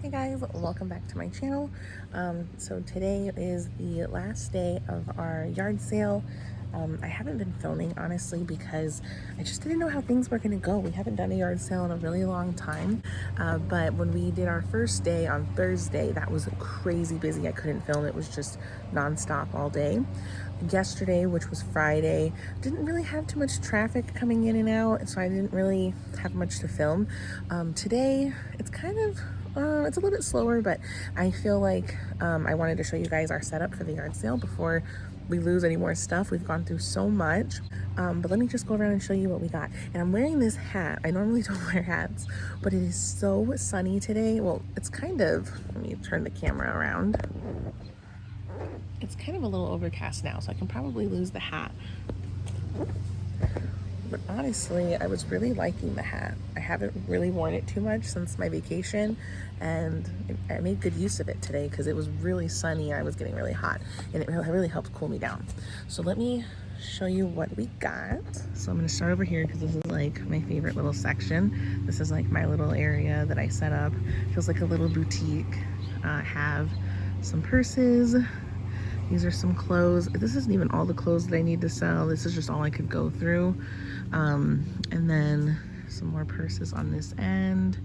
Hey guys, welcome back to my channel. So today is the last day of our yard sale. I haven't been filming honestly because I just didn't know how things were gonna go. We haven't done a yard sale in a really long time, but when we did our first day on Thursday, that was crazy busy. I couldn't film. It was just nonstop all day. Yesterday, which was Friday, didn't really have too much traffic coming in and out, so I didn't really have much to film. Today, it's kind of it's a little bit slower, but I feel like I wanted to show you guys our setup for the yard sale before we lose any more stuff. We've gone through so much, but let me just go around and show you what we got. And I'm wearing this hat. I normally don't wear hats, but it is so sunny today. Well, it's kind of, let me turn the camera around. It's kind of a little overcast now, so I can probably lose the hat. But honestly, I was really liking the hat. I haven't really worn it too much since my vacation, and I made good use of it today because it was really sunny and I was getting really hot, and it really helped cool me down. So let me show you what we got. So I'm gonna start over here because this is like my favorite little section. This is like my little area that I set up. Feels like a little boutique. I have some purses. These are some clothes. This isn't even all the clothes that I need to sell. This is just all I could go through. And then some more purses on this end.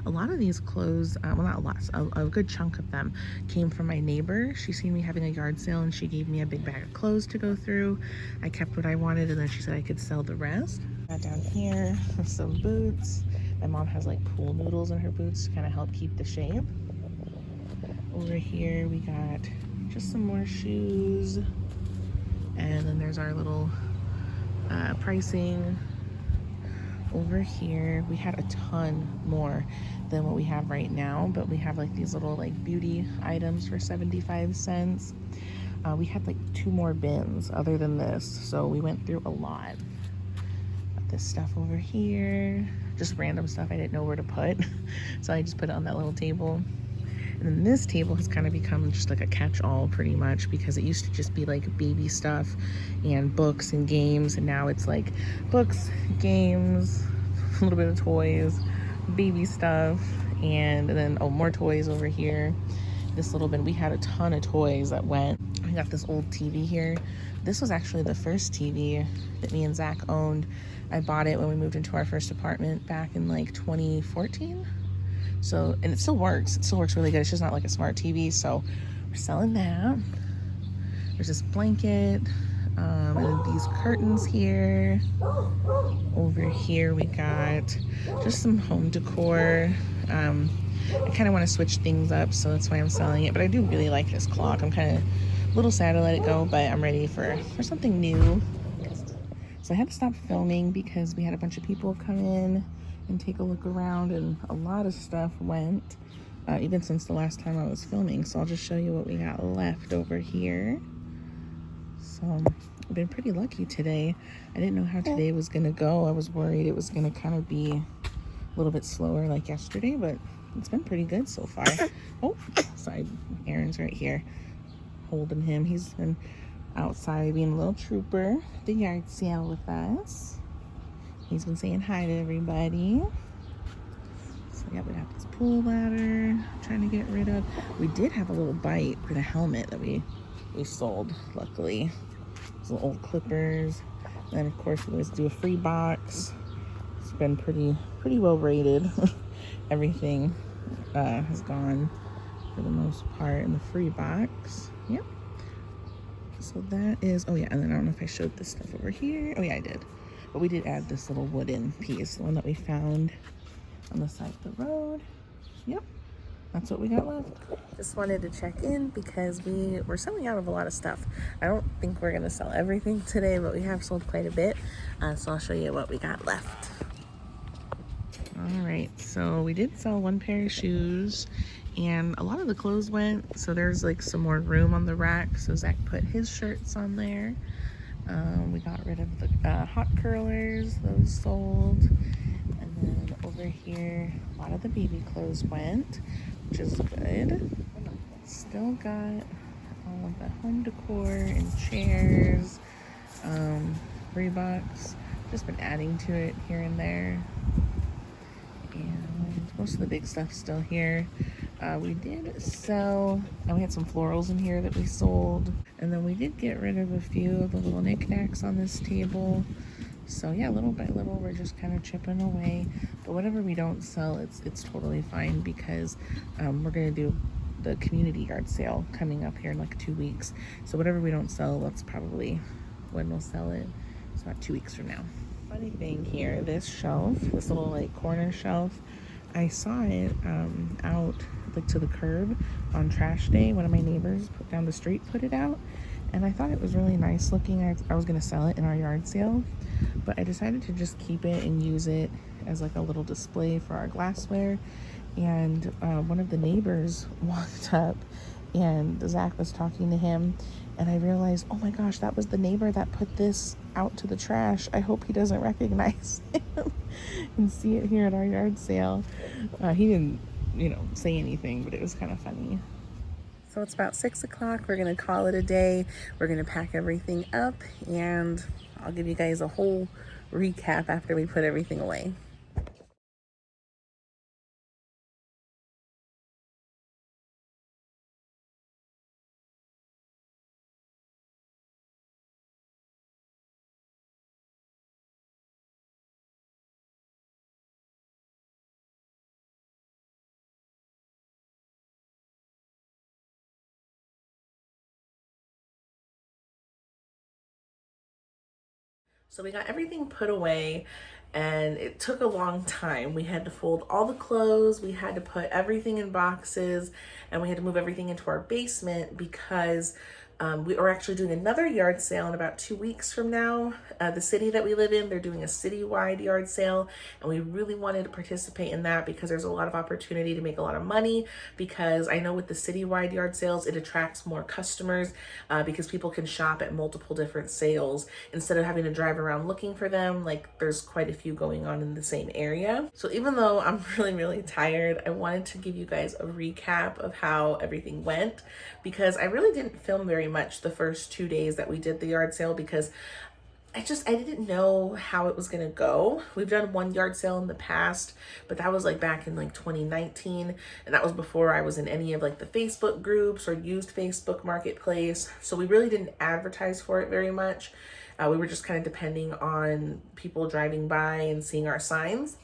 A lot of these clothes, well, not a lot, a good chunk of them came from my neighbor. She seen me having a yard sale and she gave me a big bag of clothes to go through. I kept what I wanted and then she said I could sell the rest. Down here, some boots. My mom has like pool noodles in her boots to kind of help keep the shape. Over here we got just some more shoes, and then there's our little pricing. Over here we had a ton more than what we have right now, but we have like these little like beauty items for 75 cents. We had like 2 more bins other than this, so we went through a lot. Got this stuff over here, just random stuff I didn't know where to put so I just put it on that little table. And then this table has kind of become just like a catch-all pretty much, because it used to just be like baby stuff and books and games, and now it's like books, games, a little bit of toys, baby stuff, and then more toys over here. This little bin, we had a ton of toys that went. We got this old TV here. This was actually the first TV that me and Zach owned. I bought it when we moved into our first apartment back in like 2014. So, and it still works. It still works really good. It's just not like a smart TV. So we're selling that. There's this blanket, and these curtains here. Over here we got just some home decor. I kind of want to switch things up, so that's why I'm selling it. But I do really like this clock. I'm kind of a little sad to let it go, but I'm ready for something new. So I had to stop filming because we had a bunch of people come in and take a look around, and a lot of stuff went, even since the last time I was filming. So I'll just show you what we got left over here. So I've been pretty lucky today. I didn't know how today was gonna go. I was worried it was gonna kind of be a little bit slower like yesterday, but it's been pretty good so far. Oh, sorry, Aaron's right here holding him. He's been outside being a little trooper at the yard sale with us. He's been saying hi to everybody. So yeah, we got this pool ladder trying to get rid of. We did have a little bite for the helmet that we sold, luckily. Some old clippers. And then of course we always do a free box. It's been pretty well rated. Everything has gone for the most part in the free box. Yep. So that is, oh yeah, and then I don't know if I showed this stuff over here. Oh yeah, I did. But we did add this little wooden piece, the one that we found on the side of the road. Yep, that's what we got left. Just wanted to check in because we were selling out of a lot of stuff. I don't think we're gonna sell everything today, but we have sold quite a bit. So I'll show you what we got left. All right, so we did sell 1 pair of shoes, and a lot of the clothes went. So there's like some more room on the rack. So Zach put his shirts on there. We got rid of the hot curlers, those sold. And then over here, a lot of the baby clothes went, which is good. Still got all of the home decor and chairs, Reeboks. Just been adding to it here and there. And most of the big stuff's still here. We did sell, and we had some florals in here that we sold. And then we did get rid of a few of the little knickknacks on this table. So yeah, little by little, we're just kind of chipping away. But whatever we don't sell, it's totally fine because we're gonna do the community yard sale coming up here in like 2 weeks. So whatever we don't sell, that's probably when we'll sell it. It's about 2 weeks from now. Funny thing here, this shelf, this little like corner shelf, I saw it out like to the curb on trash day. One of my neighbors put down the street put it out, and I thought it was really nice looking. I was gonna sell it in our yard sale, but I decided to just keep it and use it as like a little display for our glassware. And one of the neighbors walked up and Zach was talking to him, and I realized, oh my gosh, that was the neighbor that put this out to the trash. I hope he doesn't recognize him and see it here at our yard sale. He didn't, say anything, but it was kind of funny. So it's about 6 o'clock. We're gonna call it a day. We're gonna pack everything up, and I'll give you guys a whole recap after we put everything away. So we got everything put away, and it took a long time. We had to fold all the clothes, we had to put everything in boxes, and we had to move everything into our basement because we are actually doing another yard sale in about 2 weeks from now. The city that we live in, they're doing a citywide yard sale, and we really wanted to participate in that because there's a lot of opportunity to make a lot of money. Because I know with the citywide yard sales, it attracts more customers because people can shop at multiple different sales instead of having to drive around looking for them. Like, there's quite a few going on in the same area. So even though I'm really tired, I wanted to give you guys a recap of how everything went, because I really didn't film very much the first 2 days that we did the yard sale because I didn't know how it was gonna go. We've done one yard sale in the past, but that was like back in like 2019, and that was before I was in any of like the Facebook groups or used Facebook Marketplace. So we really didn't advertise for it very much. We were just kind of depending on people driving by and seeing our signs.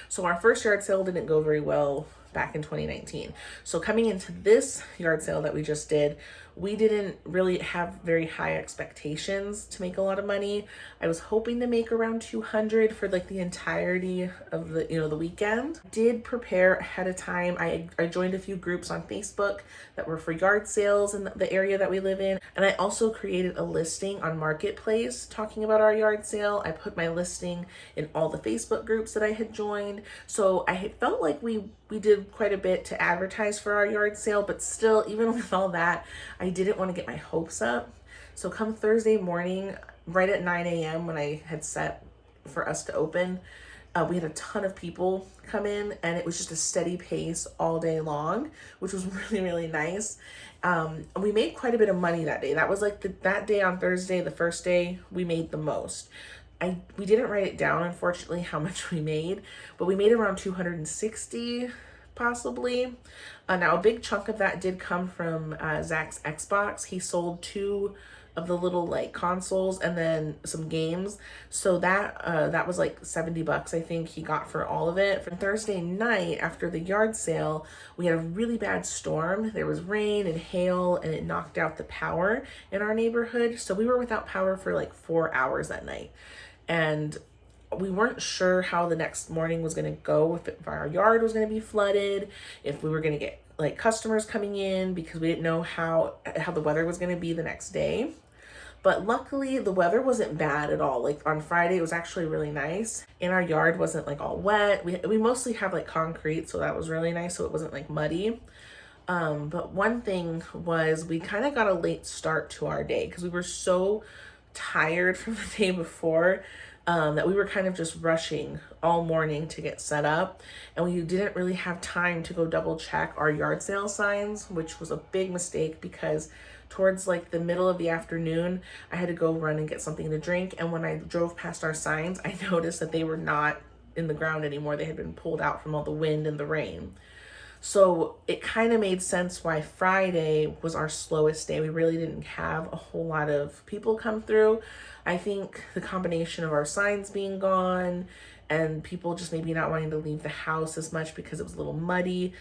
So our first yard sale didn't go very well back in 2019. So coming into this yard sale that we just did, we didn't really have very high expectations to make a lot of money. I was hoping to make around 200 for like the entirety of the weekend. Did prepare ahead of time. I joined a few groups on Facebook that were for yard sales in the area that we live in. And I also created a listing on Marketplace talking about our yard sale. I put my listing in all the Facebook groups that I had joined. So I felt like we did quite a bit to advertise for our yard sale, but still, even with all that, I didn't want to get my hopes up. So come Thursday morning, right at 9 a.m. when I had set for us to open, we had a ton of people come in, and it was just a steady pace all day long, which was really nice. We made quite a bit of money that day. That was like that day on Thursday, the first day, we made the most. We didn't write it down, unfortunately, how much we made, but we made around 260 possibly. Now a big chunk of that did come from Zach's Xbox. He sold 2 of the little like consoles and then some games. So that was like $70, I think he got for all of it. For Thursday night after the yard sale, we had a really bad storm. There was rain and hail, and it knocked out the power in our neighborhood. So we were without power for like 4 hours that night. And we weren't sure how the next morning was going to go, if our yard was going to be flooded, if we were going to get like customers coming in, because we didn't know how the weather was going to be the next day. But luckily the weather wasn't bad at all. Like on Friday, it was actually really nice, and our yard wasn't like all wet. We mostly have like concrete, so that was really nice. So it wasn't like muddy. But one thing was we kind of got a late start to our day because we were so tired from the day before that we were kind of just rushing all morning to get set up, and we didn't really have time to go double check our yard sale signs, which was a big mistake because towards like the middle of the afternoon, I had to go run and get something to drink, and when I drove past our signs, I noticed that they were not in the ground anymore. They had been pulled out from all the wind and the rain. So it kind of made sense why Friday was our slowest day. We really didn't have a whole lot of people come through. I think the combination of our signs being gone and people just maybe not wanting to leave the house as much because it was a little muddy,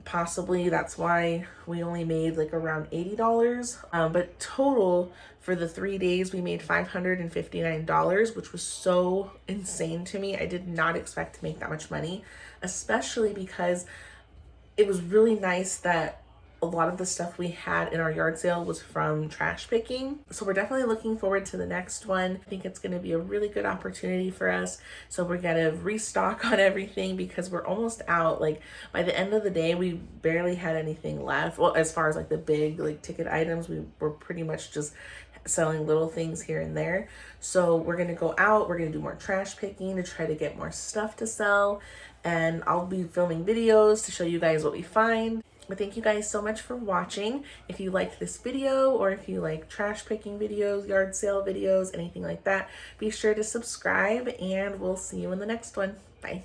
possibly that's why we only made like around $80. But total for the 3 days we made $559, which was so insane to me. I did not expect to make that much money, especially because it was really nice that a lot of the stuff we had in our yard sale was from trash picking. So we're definitely looking forward to the next one. I think it's going to be a really good opportunity for us. So we're going to restock on everything because we're almost out. Like by the end of the day, we barely had anything left. Well, as far as like the big like ticket items, we were pretty much just selling little things here and there. So we're going to go out, we're going to do more trash picking to try to get more stuff to sell, and I'll be filming videos to show you guys what we find. But thank you guys so much for watching. If you liked this video, or if you like trash picking videos, yard sale videos, anything like that, be sure to subscribe, and we'll see you in the next one. Bye.